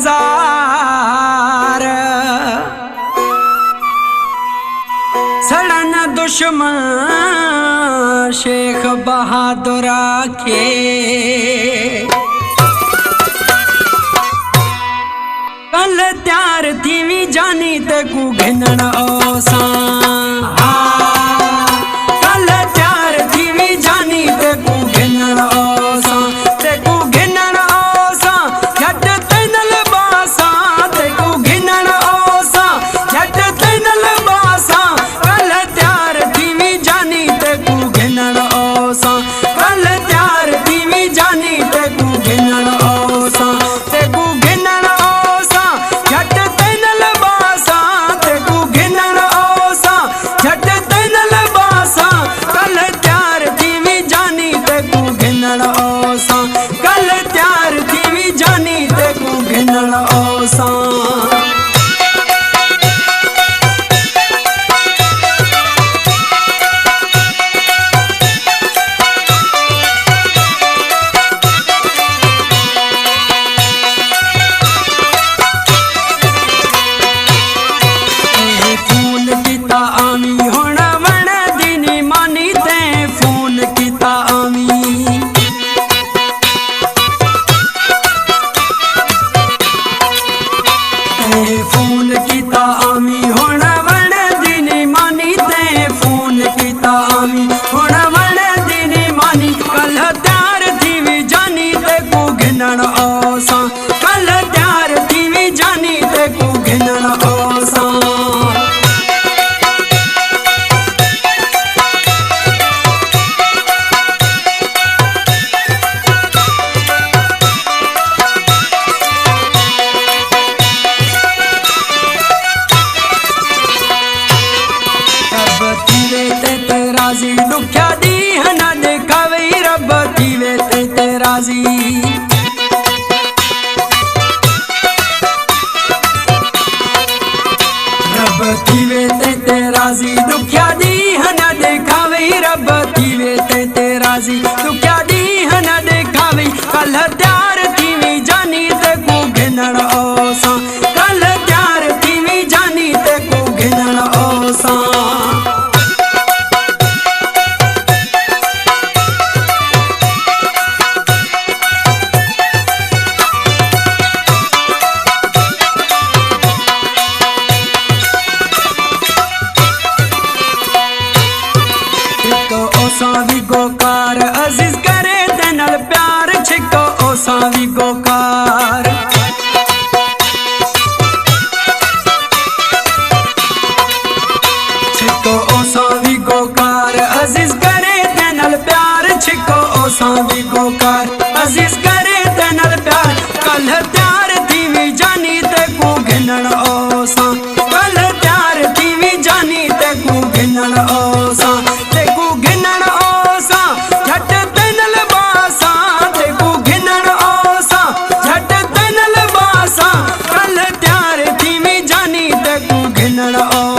बाजार सड़न दुश्मन शेख बहादुर के कल त्यार थी जानी ते कू घिनण ओसा कल त्यार थी जानी ते कू घिनण ओसा ते कू घिनण ओसा झट तैनल बासा ते कू घिनण ओसा झट तैनल बासा कल त्यार थी जानी ते कू घिनण ओसा कल त्यार थी जानी ते कू घिनण ओसा ते कू घिनण ओसा झट तैनल बासा ते कू घिनण ओसा झट तैनल बासा कल त्यार थी जानी ते कू घिनण ओसा कल त्यार थी जानी ते कू घिनण ओसा फोन कीता आमी होण वण दिनी मानी ते फोन कीता आमी होण वण दिनी मानी कल त्यार थी जानी ते कू घिनण ओसा कल त्यार थी जानी ते कू घिनण ओसा राजी दुख्या दी हना देखावे रब थीवे ते राजी रब थीवे ते राजी दुख्या दी हना देखावे रब थीवे ते राजी दुख्या दी हना देखावे कल त्यार थी जानी ते कू घिनण ओसा कल त्यार थी जानी ते कू घिनण ओसा ओसावी गोकार अजीज करे तेनल प्यार छिको ओसावी गोकार छिको ओसावी गोकार अजीज करे तेनल प्यार छिको ओसावी गोकार अजीज करे तेनल प्यार कल त्यार थी जानी ते कू घिनण ओसा कल त्यार थी जानी ते कू घिनण ओसा ते कू घिनण ओसा झट तैनल बासा ते कू घिनण ओसा झट तैनल बासा कल त्यार थी जानी ते कू घिनण ओसा